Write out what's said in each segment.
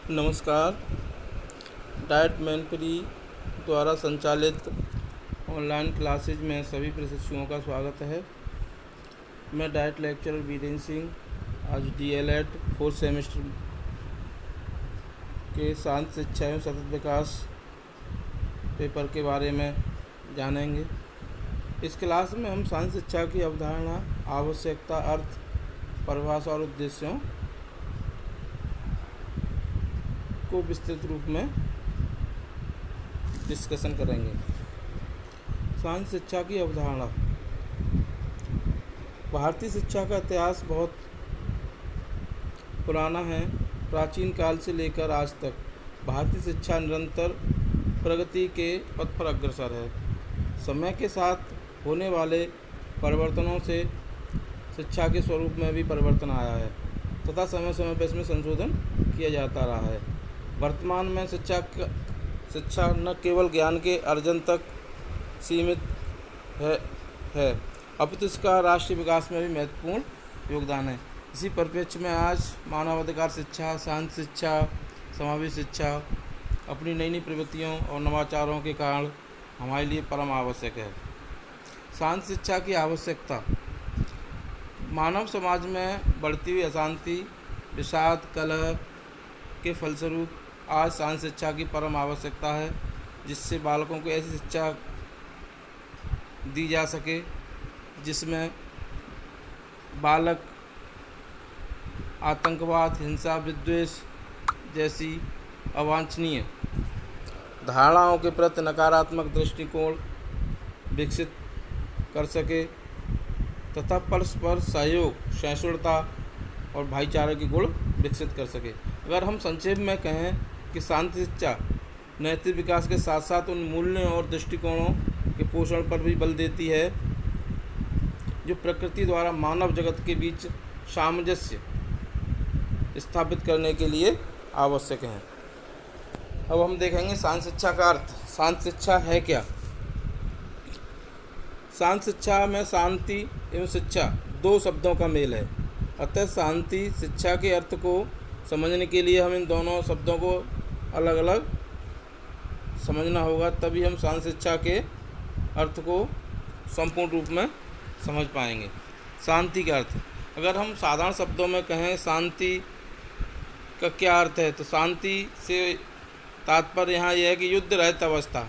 नमस्कार। डाइट मैनप्री द्वारा संचालित ऑनलाइन क्लासेज में सभी प्रशिक्षुओं का स्वागत है। मैं डाइट लेक्चरर वीरेंद्र सिंह आज डीएलएड 4th सेमेस्टर के शांत शिक्षा एवं सतत विकास पेपर के बारे में जानेंगे। इस क्लास में हम शांत शिक्षा की अवधारणा, आवश्यकता, अर्थ, परिभाषा और उद्देश्यों को विस्तृत रूप में डिस्कशन करेंगे। शांत शिक्षा की अवधारणा। भारतीय शिक्षा का इतिहास बहुत पुराना है। प्राचीन काल से लेकर आज तक भारतीय शिक्षा निरंतर प्रगति के पथ पर अग्रसर है। समय के साथ होने वाले परिवर्तनों से शिक्षा के स्वरूप में भी परिवर्तन आया है तथा समय समय पर इसमें संशोधन किया जाता रहा है। वर्तमान में शिक्षा न केवल ज्ञान के अर्जन तक सीमित है अपितु इसका राष्ट्रीय विकास में भी महत्वपूर्ण योगदान है। इसी परिप्रेक्ष्य में आज मानवाधिकार शिक्षा, शांत शिक्षा, समावेशी शिक्षा अपनी नई नई प्रवृत्तियों और नवाचारों के कारण हमारे लिए परम आवश्यक है। शांत शिक्षा की आवश्यकता। मानव समाज में बढ़ती हुई अशांति, विषाद, कलह के फलस्वरूप आज शांत शिक्षा की परम आवश्यकता है, जिससे बालकों को ऐसी शिक्षा दी जा सके जिसमें बालक आतंकवाद, हिंसा, विद्वेष जैसी अवांछनीय धारणाओं के प्रति नकारात्मक दृष्टिकोण विकसित कर सके तथा परस्पर सहयोग, सहिष्णुता और भाईचारे के गुण विकसित कर सके। अगर हम संक्षेप में कहें कि शांत शिक्षा नैतिक विकास के साथ साथ उन मूल्यों और दृष्टिकोणों के पोषण पर भी बल देती है जो प्रकृति द्वारा मानव जगत के बीच सामंजस्य स्थापित करने के लिए आवश्यक हैं। अब हम देखेंगे शांत शिक्षा का अर्थ। शांत शिक्षा है क्या? शांत शिक्षा में शांति एवं शिक्षा दो शब्दों का मेल है। अतः शांति शिक्षा के अर्थ को समझने के लिए हम इन दोनों शब्दों को अलग अलग समझना होगा, तभी हम शांत शिक्षा के अर्थ को संपूर्ण रूप में समझ पाएंगे। शांति का अर्थ, अगर हम साधारण शब्दों में कहें शांति का क्या अर्थ है, तो शांति से तात्पर्य यहाँ यह है कि युद्ध रहित अवस्था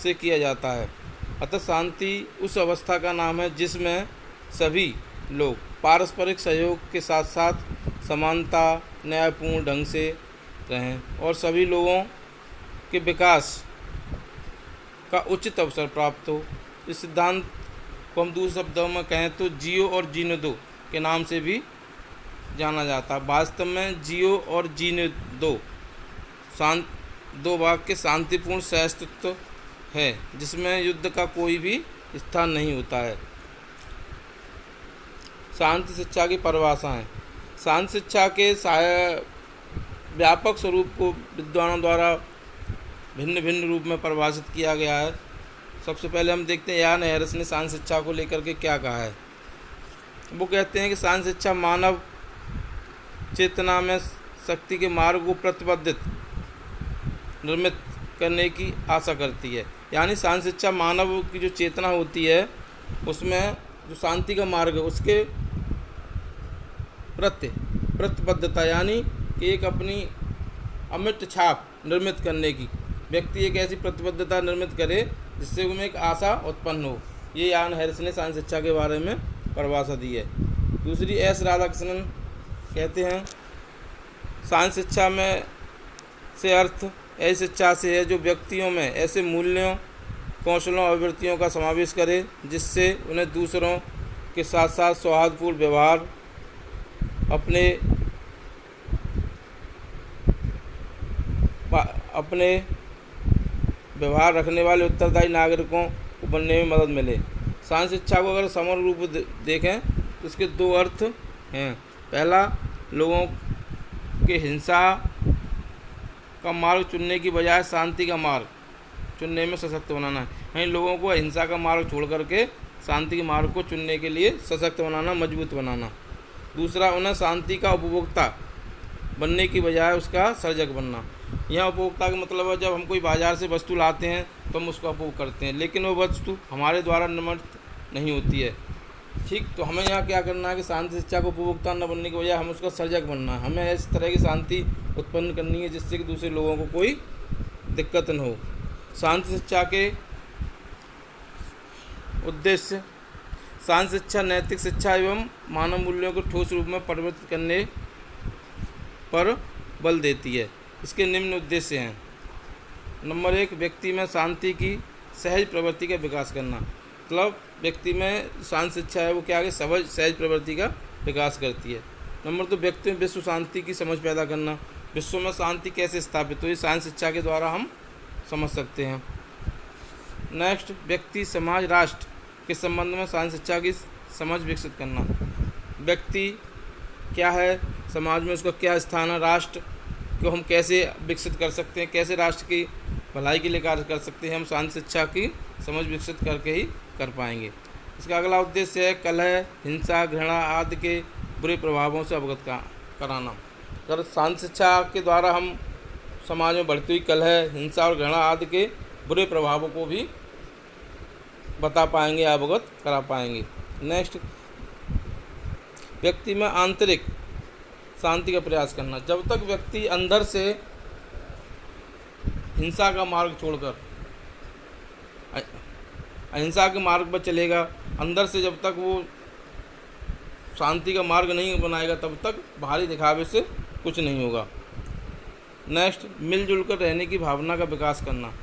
से किया जाता है। अतः शांति उस अवस्था का नाम है जिसमें सभी लोग पारस्परिक सहयोग के साथ साथ समानता, न्यायपूर्ण ढंग से रहें और सभी लोगों के विकास का उचित अवसर प्राप्त हो। इस सिद्धांत को हम दूसरे शब्दों में कहें तो जियो और जीने दो के नाम से भी जाना जाता है। वास्तव में जियो और जीने दो दो वाक्य शांतिपूर्ण सहअस्तित्व है जिसमें युद्ध का कोई भी स्थान नहीं होता है। शांत शिक्षा की परिभाषा है। शांत शिक्षा के व्यापक स्वरूप को विद्वानों द्वारा भिन्न भिन्न रूप में परिभाषित किया गया है। सबसे पहले हम देखते हैं यान हैरिस ने शांत शिक्षा को लेकर के क्या कहा है। वो कहते हैं कि शांत शिक्षा मानव चेतना में शक्ति के मार्ग को प्रतिबद्धित निर्मित करने की आशा करती है। यानी शांत शिक्षा मानव की जो चेतना होती है उसमें जो शांति का मार्ग है उसके प्रति प्रतिबद्धता, यानी कि एक अपनी अमिट छाप निर्मित करने की, व्यक्ति एक ऐसी प्रतिबद्धता निर्मित करे जिससे उनमें एक आशा उत्पन्न हो। ये यान हैरिस ने शांत शिक्षा के बारे में परिभाषा दी है। दूसरी एस राधाकृष्णन कहते हैं शांत शिक्षा में से अर्थ ऐसी शिक्षा से है जो व्यक्तियों में ऐसे मूल्यों, कौशलों और वृत्तियों का समावेश करे जिससे उन्हें दूसरों के साथ साथ सौहार्दपूर्ण व्यवहार, अपने व्यवहार रखने वाले उत्तरदायी नागरिकों को बनने में मदद मिले। शांत शिक्षा को अगर समग्र रूप देखें तो इसके दो अर्थ हैं। पहला, लोगों के हिंसा का मार्ग चुनने की बजाय शांति का मार्ग चुनने में सशक्त बनाना है। यानी लोगों को हिंसा का मार्ग छोड़ करके शांति के मार्ग को चुनने के लिए सशक्त बनाना, मजबूत बनाना। दूसरा, उन्हें शांति का उपभोक्ता बनने की बजाय उसका सर्जक बनना। यहाँ उपभोक्ता का मतलब है जब हम कोई बाज़ार से वस्तु लाते हैं तो हम उसका उपभोग करते हैं, लेकिन वो वस्तु हमारे द्वारा निर्मित नहीं होती है। ठीक, तो हमें यहाँ क्या करना है कि शांति शिक्षा को उपभोक्ता न बनने की बजाय हम उसका सर्जक बनना है। हमें इस तरह की शांति उत्पन्न करनी है जिससे कि दूसरे लोगों को कोई दिक्कत न हो। शांति शिक्षा के उद्देश्य। शांति शिक्षा नैतिक शिक्षा एवं मानव मूल्यों को ठोस रूप में परिवर्तित करने पर बल देती है। इसके निम्न उद्देश्य हैं। नंबर 1, व्यक्ति में शांति की सहज प्रवृत्ति का विकास करना। मतलब व्यक्ति में शांति शिक्षा है वो क्या है, सहज प्रवृत्ति का विकास करती है। नंबर 2, व्यक्ति में विश्व शांति की समझ पैदा करना। विश्व में शांति कैसे स्थापित हुई, शांति शिक्षा के द्वारा हम समझ सकते हैं। नेक्स्ट, व्यक्ति समाज राष्ट्र के संबंध में शांति शिक्षा की समझ विकसित करना। व्यक्ति क्या है, समाज में उसका क्या स्थान है, राष्ट्र को हम कैसे विकसित कर सकते हैं, कैसे राष्ट्र की भलाई के लिए कार्य कर सकते हैं, हम शांति शिक्षा की समझ विकसित करके ही कर पाएंगे। इसका अगला उद्देश्य है कलह, हिंसा, घृणा आदि के बुरे प्रभावों से अवगत कराना। अगर शांति शिक्षा के द्वारा हम समाज में बढ़ती हुई कलह, हिंसा और घृणा आदि के बुरे प्रभावों को भी बता पाएंगे, अवगत करा पाएंगे। नेक्स्ट, व्यक्ति में आंतरिक शांति का प्रयास करना। जब तक व्यक्ति अंदर से हिंसा का मार्ग छोड़कर अहिंसा के मार्ग पर चलेगा, अंदर से जब तक वो शांति का मार्ग नहीं बनाएगा तब तक बाहरी दिखावे से कुछ नहीं होगा। नेक्स्ट, मिलजुल कर रहने की भावना का विकास करना।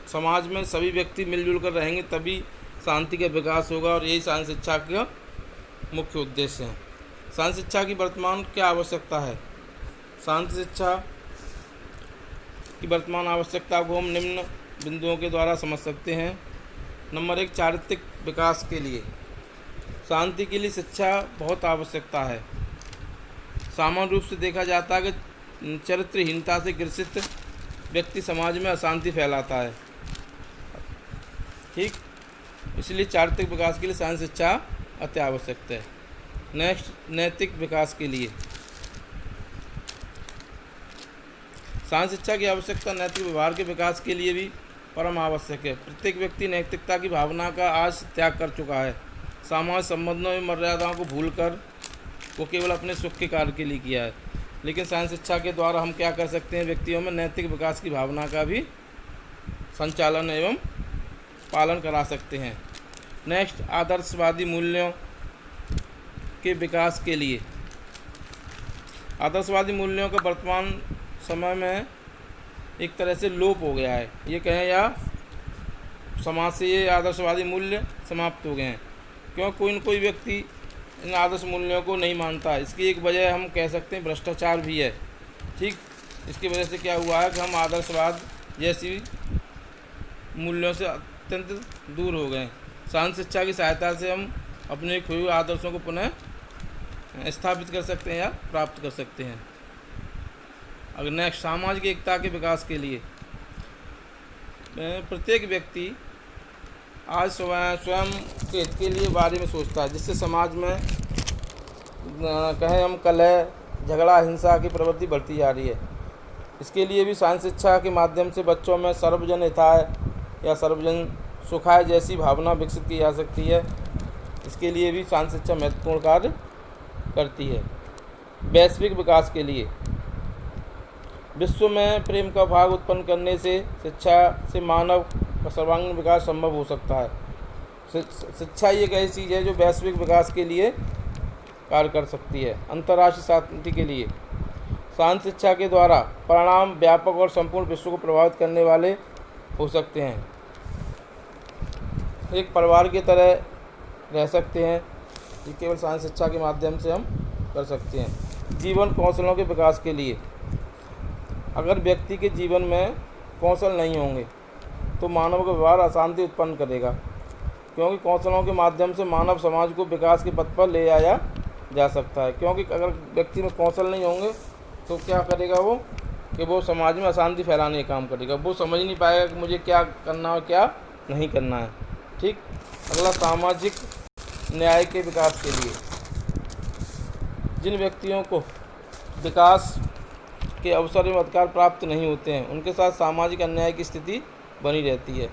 समाज में सभी व्यक्ति मिलजुल कर रहेंगे तभी शांति का विकास होगा और यही शांति शिक्षा का मुख्य उद्देश्य है। शांति शिक्षा की वर्तमान क्या आवश्यकता है। शांति शिक्षा की वर्तमान आवश्यकता को हम निम्न बिंदुओं के द्वारा समझ सकते हैं। नंबर 1, चारित्रिक विकास के लिए शांति के लिए शिक्षा बहुत आवश्यकता है। सामान्य रूप से देखा जाता है कि चरित्रहीनता से ग्रसित व्यक्ति समाज में अशांति फैलाता है। ठीक, इसलिए चारित्रिक विकास के लिए शांति शिक्षा अति आवश्यक है। नेक्स्ट, नैतिक विकास के लिए शांति शिक्षा की आवश्यकता नैतिक व्यवहार के विकास के लिए भी परम आवश्यक है। प्रत्येक व्यक्ति नैतिकता की भावना का आज त्याग कर चुका है। सामाजिक संबंधों में मर्यादाओं को भूलकर वो केवल अपने सुख के कार्य के लिए किया है। लेकिन शांति शिक्षा के द्वारा हम क्या कर सकते हैं, व्यक्तियों में नैतिक विकास की भावना का भी संचालन एवं पालन करा सकते हैं। नेक्स्ट, आदर्शवादी मूल्यों के विकास के लिए आदर्शवादी मूल्यों का वर्तमान समय में एक तरह से लोप हो गया है, ये कहें या समाज से ये आदर्शवादी मूल्य समाप्त हो गए हैं। क्यों, कोई न कोई व्यक्ति इन आदर्श मूल्यों को नहीं मानता। इसकी एक वजह हम कह सकते हैं भ्रष्टाचार भी है। ठीक, इसकी वजह से क्या हुआ है कि हम आदर्शवाद जैसी मूल्यों से अत्यंत दूर हो गए। शांति शिक्षा की सहायता से हम अपने खोए हुए आदर्शों को पुनः स्थापित कर सकते हैं या प्राप्त कर सकते हैं। अगर नेक्स्ट, सामाजिक एकता के विकास के लिए प्रत्येक व्यक्ति आज स्वयं के हित के लिए बारे में सोचता है, जिससे समाज में कहें हम कलह, झगड़ा, हिंसा की प्रवृत्ति बढ़ती जा रही है। इसके लिए भी शांति शिक्षा के माध्यम से बच्चों में सर्वजन हिताय या सर्वजन सुखाय जैसी भावना विकसित की जा सकती है। इसके लिए भी शांति शिक्षा महत्वपूर्ण कार्य करती है। वैश्विक विकास के लिए विश्व में प्रेम का भाव उत्पन्न करने से शिक्षा से मानव का सर्वांगीण विकास संभव हो सकता है। शिक्षा एक ऐसी चीज़ है जो वैश्विक विकास के लिए कार्य कर सकती है। अंतर्राष्ट्रीय शांति के लिए शांति शिक्षा के द्वारा परिणाम व्यापक और संपूर्ण विश्व को प्रभावित करने वाले हो सकते हैं। एक परिवार की तरह रह सकते हैं, ये केवल शांति शिक्षा के माध्यम से हम कर सकते हैं। जीवन कौशलों के विकास के लिए अगर व्यक्ति के जीवन में कौशल नहीं होंगे तो मानव का व्यवहार अशांति उत्पन्न करेगा, क्योंकि कौशलों के माध्यम से मानव समाज को विकास के पथ पर ले जाया जा सकता है। क्योंकि अगर व्यक्ति में कौशल नहीं होंगे तो क्या करेगा वो, कि वो समाज में अशांति फैलाने का काम करेगा। वो समझ नहीं पाएगा कि मुझे क्या करना है क्या नहीं करना है। ठीक, अगला, सामाजिक न्याय के विकास के लिए जिन व्यक्तियों को विकास के अवसर एवं अधिकार प्राप्त नहीं होते हैं, उनके साथ सामाजिक अन्याय की स्थिति बनी रहती है।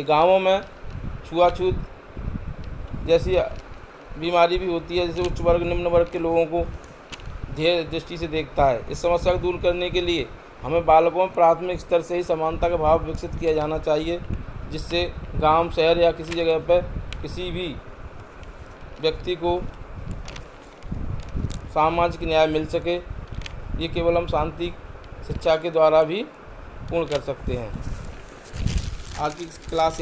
गाँवों में छुआछूत जैसी बीमारी भी होती है, जैसे उच्च वर्ग निम्न वर्ग के लोगों को ध्येय दृष्टि से देखता है। इस समस्या को दूर करने के लिए हमें बालकों में प्राथमिक स्तर से ही समानता का भाव विकसित किया जाना चाहिए, जिससे गांव, शहर या किसी जगह पर किसी भी व्यक्ति को सामाजिक न्याय मिल सके। ये केवल हम शांति शिक्षा के द्वारा भी पूर्ण कर सकते हैं। आज की क्लास